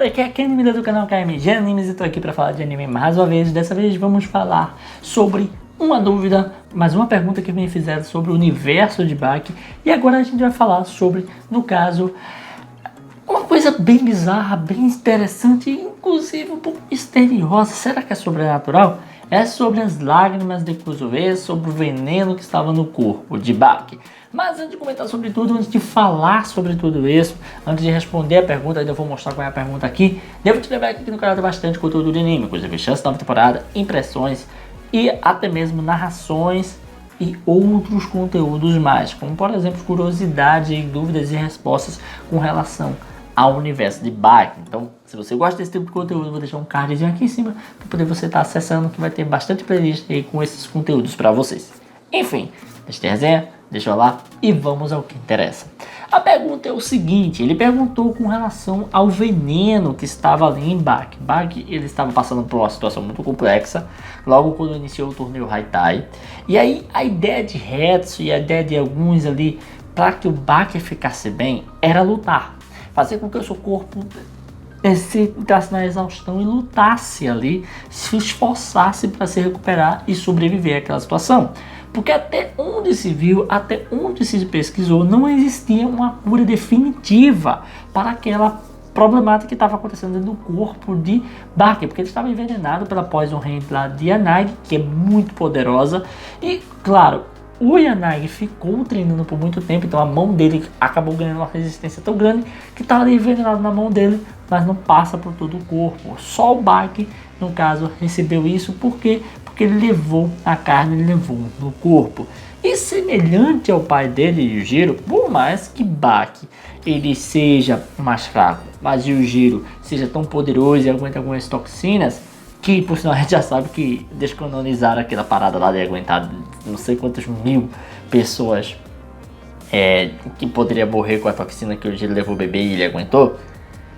galera, aqui é Ken Miller do canal KMG Animes e tô aqui pra falar de anime mais uma vez. Dessa vez vamos falar sobre uma dúvida, mais uma pergunta que me fizeram sobre o universo de Baki. E agora a gente vai falar sobre, no caso, uma coisa bem bizarra, bem interessante e inclusive um pouco misteriosa. Será que é sobrenatural? É sobre as lágrimas de Kuzue, sobre o veneno que estava no corpo de Baki. Mas antes de comentar sobre tudo, antes de falar sobre tudo isso, antes de responder a pergunta, ainda vou mostrar qual é a pergunta aqui. Devo te lembrar que aqui no canal tem bastante conteúdo de anime, inclusive chance da nova temporada, impressões e até mesmo narrações e outros conteúdos mais, como por exemplo curiosidade, dúvidas e respostas com relação ao universo de Baki. Então, se você gosta desse tipo de conteúdo, eu vou deixar um cardzinho aqui em cima para poder você estar acessando, que vai ter bastante playlist aí com esses conteúdos para vocês. Enfim, deixa de resenha, deixa eu lá e vamos ao que interessa. A pergunta é o seguinte, ele perguntou com relação ao veneno que estava ali em Baki. Baki, ele estava passando por uma situação muito complexa, logo quando iniciou o torneio Haitai. E aí, a ideia de Hetsu e a ideia de alguns ali, para que o Baki ficasse bem, era lutar. Fazer com que o seu corpo entrasse na exaustão e lutasse ali, se esforçasse para se recuperar e sobreviver àquela situação. Porque até onde se viu, até onde se pesquisou, não existia uma cura definitiva para aquela problemática que estava acontecendo dentro do corpo de Baki, porque ele estava envenenado pela Poison Hand lá de Yanagi, que é muito poderosa, e claro, o Yanagi ficou treinando por muito tempo, então a mão dele acabou ganhando uma resistência tão grande que está ali envenenado na mão dele, mas não passa por todo o corpo. Só o Baki, no caso, recebeu isso porque ele levou a carne, ele levou no corpo. E semelhante ao pai dele, Yujiro, por mais que Baki ele seja mais fraco, mas Yujiro seja tão poderoso e aguenta algumas toxinas, que por sinal a gente já sabe que descanonizaram aquela parada lá de aguentar não sei quantas mil pessoas que poderia morrer com a toxina que o Yujiro levou o bebê e ele aguentou.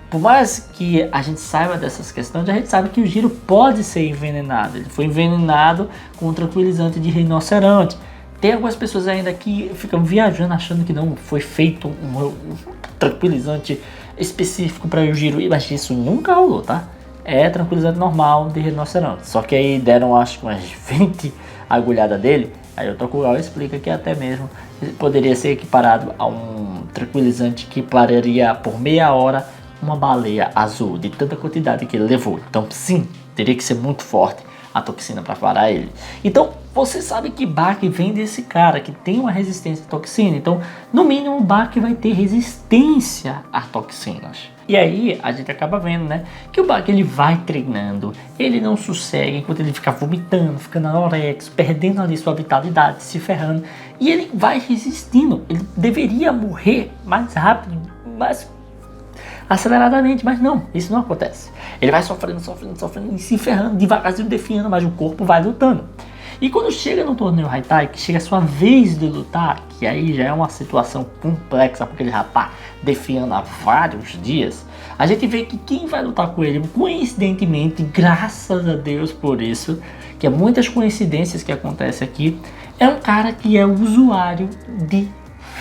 Por mais que a gente saiba dessas questões, a gente sabe que o Yujiro pode ser envenenado. Ele foi envenenado com um tranquilizante de rinoceronte. Tem algumas pessoas ainda que ficam viajando achando que não foi feito um tranquilizante específico para o Yujiro, mas isso nunca rolou, tá? É tranquilizante normal de rinoceronte. Só que aí deram acho que umas 20 agulhadas dele. Aí o Tokugawa explica que até mesmo poderia ser equiparado a um tranquilizante que pararia por meia hora uma baleia azul, de tanta quantidade que ele levou. Então sim, teria que ser muito forte a toxina para parar ele. Então você sabe que Baki vem desse cara que tem uma resistência à toxina. Então no mínimo o Baki vai ter resistência a toxinas. E aí a gente acaba vendo, né, que o Baki ele vai treinando, ele não sossega enquanto ele fica vomitando, ficando anorexo, perdendo ali sua vitalidade, se ferrando. E ele vai resistindo, ele deveria morrer mais rápido, mais aceleradamente, mas não, isso não acontece. Ele vai sofrendo e se ferrando, devagarzinho definhando, mas o corpo vai lutando. E quando chega no torneio Haitai, que chega a sua vez de lutar, que aí já é uma situação complexa, porque ele já tá defiando há vários dias, a gente vê que quem vai lutar com ele, coincidentemente, graças a Deus por isso, que é muitas coincidências que acontecem aqui, é um cara que é usuário de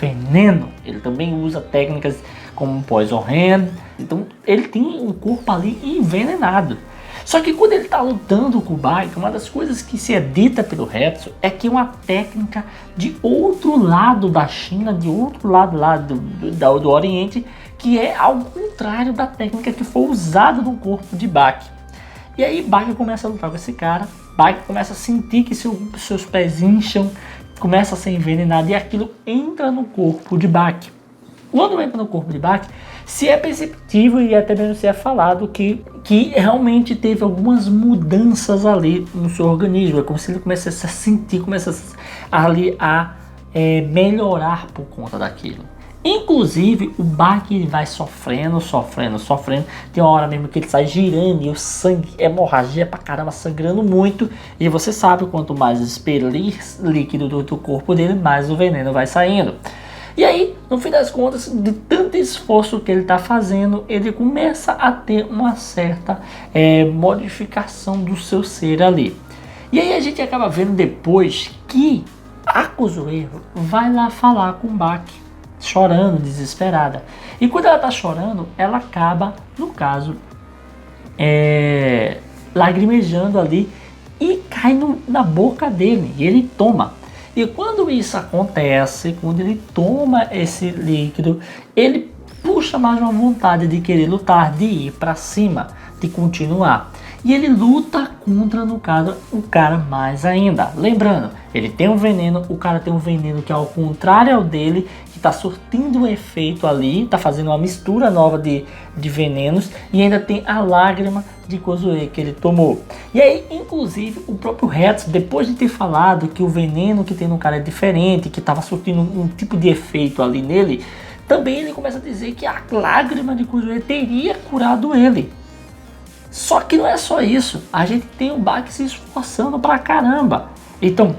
veneno. Ele também usa técnicas como Poison Hand, então ele tem um corpo ali envenenado. Só que quando ele está lutando com o Baki, uma das coisas que se é dita pelo Hetsu é que é uma técnica de outro lado da China, de outro lado lá do Oriente, que é ao contrário da técnica que foi usada no corpo de Baki. E aí Baki começa a lutar com esse cara, Baki começa a sentir que seus pés incham, começa a ser envenenado e aquilo entra no corpo de Baki. Quando entra no corpo de Baki, se é perceptível e até mesmo se é falado que realmente teve algumas mudanças ali no seu organismo. É como se ele começasse a sentir, começasse ali a melhorar por conta daquilo. Inclusive o Baki vai sofrendo. Tem uma hora mesmo que ele sai girando e o sangue, hemorragia pra caramba, sangrando muito. E você sabe, quanto mais expelir líquido do corpo dele, mais o veneno vai saindo. E aí, no fim das contas, de tanto esforço que ele está fazendo, ele começa a ter uma certa modificação do seu ser ali. E aí a gente acaba vendo depois que a Kuzue vai lá falar com o Baki, chorando, desesperada. E quando ela está chorando, ela acaba, no caso, lagrimejando ali e cai na boca dele e ele toma. E quando isso acontece, quando ele toma esse líquido, ele puxa mais uma vontade de querer lutar, de ir para cima, de continuar. E ele luta contra, no caso, o cara mais ainda. Lembrando, ele tem um veneno, o cara tem um veneno que é ao contrário ao dele, que está surtindo um efeito ali, está fazendo uma mistura nova de venenos, e ainda tem a lágrima de Kozuei que ele tomou. E aí, inclusive, o próprio Hetsu, depois de ter falado que o veneno que tem no cara é diferente, que estava surtindo um tipo de efeito ali nele, também ele começa a dizer que a lágrima de Kozuei teria curado ele. Só que não é só isso, a gente tem o Baki se esforçando pra caramba. Então,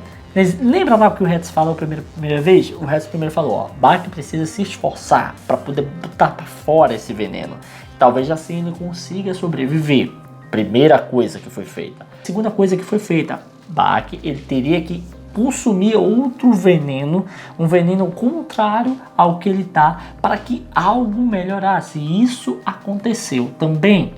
lembra lá o que o Hetsu falou a primeira vez? O Hetsu primeiro falou, ó, Baki precisa se esforçar para poder botar para fora esse veneno. Talvez assim ele consiga sobreviver. Primeira coisa que foi feita. Segunda coisa que foi feita, Baki ele teria que consumir outro veneno, um veneno contrário ao que ele tá, para que algo melhorasse. E isso aconteceu também.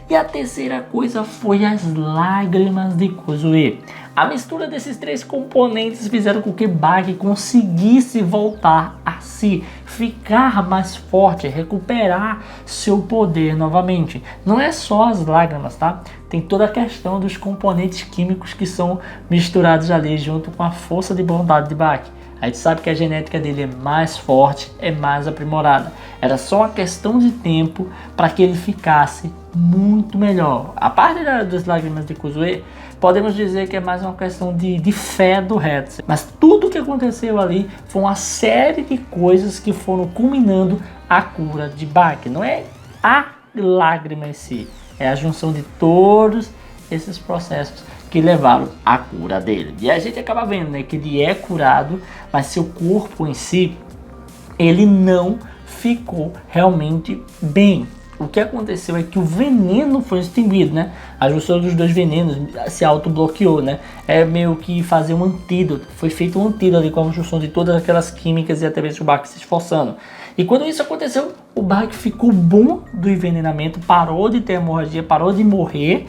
E a terceira coisa foi as lágrimas de Kozuei. A mistura desses três componentes fizeram com que Baki conseguisse voltar a si, ficar mais forte, recuperar seu poder novamente. Não é só as lágrimas, tá? Tem toda a questão dos componentes químicos que são misturados ali junto com a força de vontade de Baki. A gente sabe que a genética dele é mais forte, é mais aprimorada. Era só uma questão de tempo para que ele ficasse muito melhor. A parte das lágrimas de Kozuei, podemos dizer que é mais uma questão de fé do Hetsu. Mas tudo que aconteceu ali foi uma série de coisas que foram culminando a cura de Baki. Não é a lágrima em si, é a junção de todos esses processos que levaram à cura dele. E a gente acaba vendo, né, que ele é curado, mas seu corpo em si, ele não ficou realmente bem. O que aconteceu é que o veneno foi extinguido, né? A junção dos dois venenos se autobloqueou, né? É meio que fazer um antídoto. Foi feito um antídoto ali com a junção de todas aquelas químicas e até mesmo o Baki se esforçando. E quando isso aconteceu, o Baki ficou bom do envenenamento, parou de ter hemorragia, parou de morrer,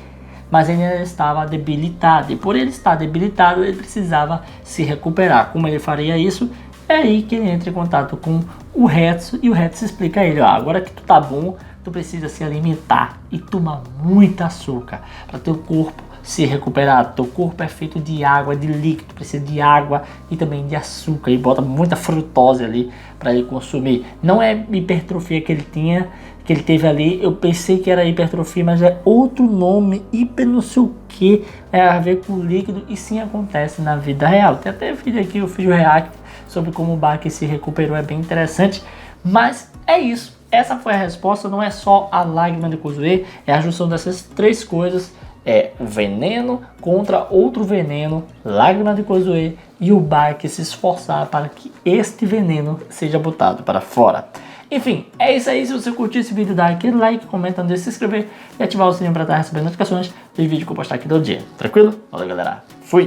mas ele ainda estava debilitado. E por ele estar debilitado, ele precisava se recuperar. Como ele faria isso? É aí que ele entra em contato com o Hetsu e o Hetsu explica a ele, ó, agora que tu tá bom, tu precisa se alimentar e tomar muito açúcar para teu corpo se recuperar. Teu corpo é feito de água, de líquido, precisa de água e também de açúcar, e bota muita frutose ali para ele consumir. Não é hipertrofia que ele teve ali, eu pensei que era hipertrofia, mas é outro nome, hiper não sei o que, é a ver com líquido, e sim acontece na vida real. Tem até vídeo aqui, eu fiz o react sobre como o Baki se recuperou, é bem interessante, mas é isso. Essa foi a resposta, não é só a lágrima de Kozuei, é a junção dessas três coisas, é o veneno contra outro veneno, lágrima de Kozuei, e o Baki se esforçar para que este veneno seja botado para fora. Enfim, é isso aí. Se você curtiu esse vídeo, dá aquele like, comenta, não deixe de se inscrever e ativar o sininho para estar recebendo notificações dos vídeos que eu postar aqui todo dia. Tranquilo? Valeu, galera. Fui!